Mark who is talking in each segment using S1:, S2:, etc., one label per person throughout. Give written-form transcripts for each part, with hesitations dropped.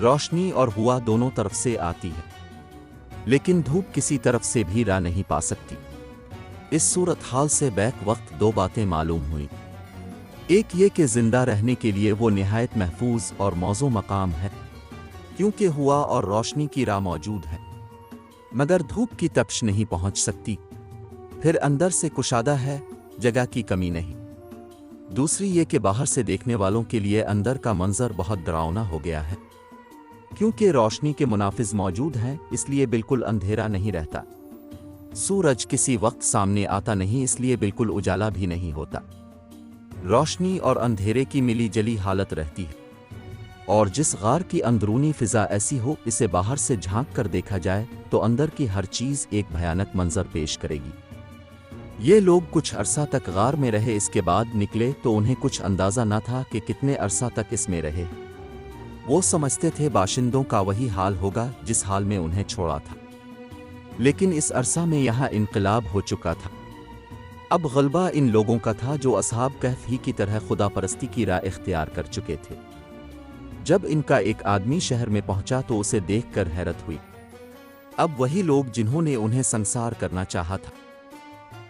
S1: روشنی اور ہوا دونوں طرف سے آتی ہے، لیکن دھوپ کسی طرف سے بھی راہ نہیں پا سکتی۔ اس صورتحال سے بیک وقت دو باتیں معلوم ہوئیں۔ ایک یہ کہ زندہ رہنے کے لیے وہ نہایت محفوظ اور موزوں مقام ہے، کیونکہ ہوا اور روشنی کی راہ موجود ہے، مگر دھوپ کی تپش نہیں پہنچ سکتی۔ پھر اندر سے کشادہ ہے، جگہ کی کمی نہیں۔ دوسری یہ کہ باہر سے دیکھنے والوں کے لیے اندر کا منظر بہت ڈراؤنا ہو گیا ہے، کیونکہ روشنی کے منافذ موجود ہیں، اس لیے بالکل اندھیرا نہیں رہتا۔ سورج کسی وقت سامنے آتا نہیں، اس لیے بالکل اجالا بھی نہیں ہوتا۔ روشنی اور اندھیرے کی ملی جلی حالت رہتی ہے، اور جس غار کی اندرونی فضا ایسی ہو اسے باہر سے جھانک کر دیکھا جائے تو اندر کی ہر چیز ایک بھیانک منظر پیش کرے گی۔ یہ لوگ کچھ عرصہ تک غار میں رہے، اس کے بعد نکلے تو انہیں کچھ اندازہ نہ تھا کہ کتنے عرصہ تک اس میں رہے۔ وہ سمجھتے تھے باشندوں کا وہی حال ہوگا جس حال میں انہیں چھوڑا تھا، لیکن اس عرصہ میں یہاں انقلاب ہو چکا تھا۔ اب غلبہ ان لوگوں کا تھا جو اصحاب کہف ہی کی طرح خدا پرستی کی راہ اختیار کر چکے تھے۔ جب ان کا ایک آدمی شہر میں پہنچا تو اسے دیکھ کر حیرت ہوئی۔ اب وہی لوگ جنہوں نے انہیں سنسار کرنا چاہا تھا،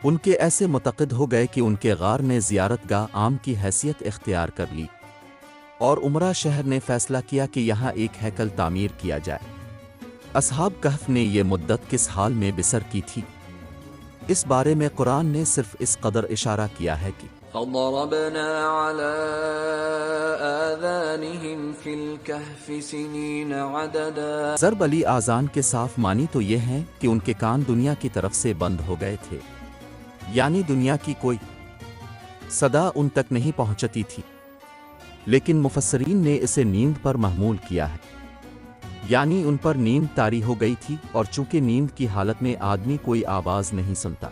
S1: ان کے ایسے متقد ہو گئے کہ ان کے غار نے زیارت گاہ عام کی حیثیت اختیار کر لی، اور عمرہ شہر نے فیصلہ کیا کہ یہاں ایک ہیکل تعمیر کیا جائے۔ اصحاب کہف نے یہ مدت کس حال میں بسر کی تھی، اس بارے میں قرآن نے صرف اس قدر اشارہ کیا ہے کہ
S2: فَضَرَبْنَا عَلَىٰ آذَانِهِمْ فِي الْكَهْفِ سِنِينَ عَدَدًا۔
S1: ضرب علی آذان کے صاف معنی تو یہ ہیں کہ ان کے کان دنیا کی طرف سے بند ہو گئے تھے، یعنی دنیا کی کوئی صدا ان تک نہیں پہنچتی تھی۔ لیکن مفسرین نے اسے نیند پر محمول کیا ہے، یعنی ان پر نیند طاری ہو گئی تھی، اور چونکہ نیند کی حالت میں آدمی کوئی آواز نہیں سنتا،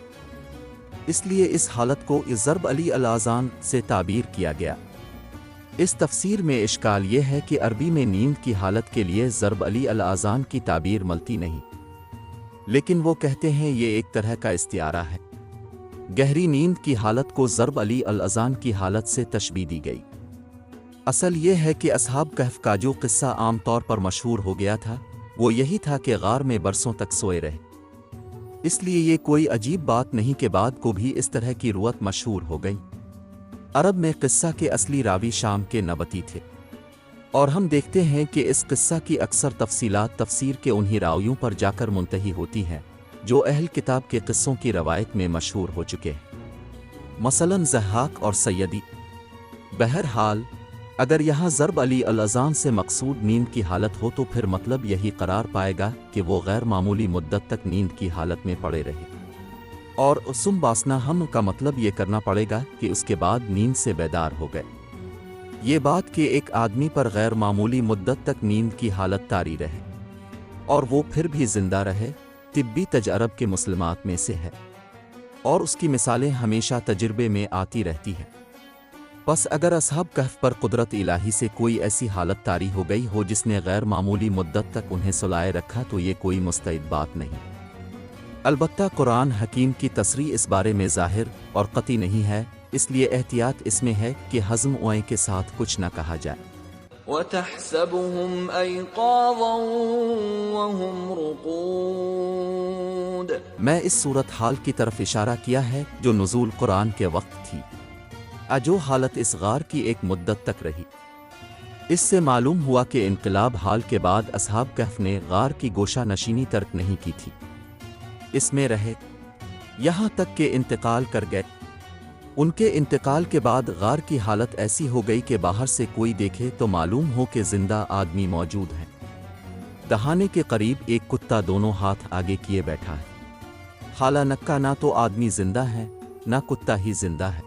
S1: اس لیے اس حالت کو ضرب علی الاذان سے تعبیر کیا گیا۔ اس تفسیر میں اشکال یہ ہے کہ عربی میں نیند کی حالت کے لیے ضرب علی الاذان کی تعبیر ملتی نہیں، لیکن وہ کہتے ہیں یہ ایک طرح کا استعارہ ہے۔ گہری نیند کی حالت کو ضرب علی الاذان کی حالت سے تشبیہ دی گئی۔ اصل یہ ہے کہ اصحاب کہف کا جو قصہ عام طور پر مشہور ہو گیا تھا وہ یہی تھا کہ غار میں برسوں تک سوئے رہے، اس لیے یہ کوئی عجیب بات نہیں کہ بعد کو بھی اس طرح کی روایت مشہور ہو گئی۔ عرب میں قصہ کے اصلی راوی شام کے نبطی تھے، اور ہم دیکھتے ہیں کہ اس قصہ کی اکثر تفصیلات تفسیر کے انہی راویوں پر جا کر منتہی ہوتی ہیں جو اہل کتاب کے قصوں کی روایت میں مشہور ہو چکے ہیں، مثلاً ضحاک اور سیدی۔ بہرحال اگر یہاں ضرب علی الاذان سے مقصود نیند کی حالت ہو تو پھر مطلب یہی قرار پائے گا کہ وہ غیر معمولی مدت تک نیند کی حالت میں پڑے رہے، اور سم باسنا ہم کا مطلب یہ کرنا پڑے گا کہ اس کے بعد نیند سے بیدار ہو گئے۔ یہ بات کہ ایک آدمی پر غیر معمولی مدت تک نیند کی حالت طاری رہے اور وہ پھر بھی زندہ رہے، طبی تجارب کے مسلمات میں سے ہے، اور اس کی مثالیں ہمیشہ تجربے میں آتی رہتی ہیں۔ پس اگر اصحاب کہف پر قدرت الہی سے کوئی ایسی حالت طاری ہو گئی ہو جس نے غیر معمولی مدت تک انہیں سلائے رکھا تو یہ کوئی مستعد بات نہیں۔ البتہ قرآن حکیم کی تصریح اس بارے میں ظاہر اور قطعی نہیں ہے، اس لیے احتیاط اس میں ہے کہ ہضم اوائیں کے ساتھ کچھ نہ کہا جائے۔
S2: وَتَحْسَبُهُمْ أَيْقَاظًا وَهُمْ رُقُودٌ۔
S1: میں اس صورتحال کی طرف اشارہ کیا ہے جو نزول قرآن کے وقت تھی، جو حالت اس غار کی ایک مدت تک رہی۔ اس سے معلوم ہوا کہ انقلاب حال کے بعد اصحاب کہف نے غار کی گوشہ نشینی ترک نہیں کی تھی، اس میں رہے یہاں تک کہ انتقال کر گئے۔ ان کے انتقال کے بعد غار کی حالت ایسی ہو گئی کہ باہر سے کوئی دیکھے تو معلوم ہو کہ زندہ آدمی موجود ہے۔ دہانے کے قریب ایک کتا دونوں ہاتھ آگے کیے بیٹھا ہے، حالانکہ نہ تو آدمی زندہ ہے نہ کتا ہی زندہ ہے۔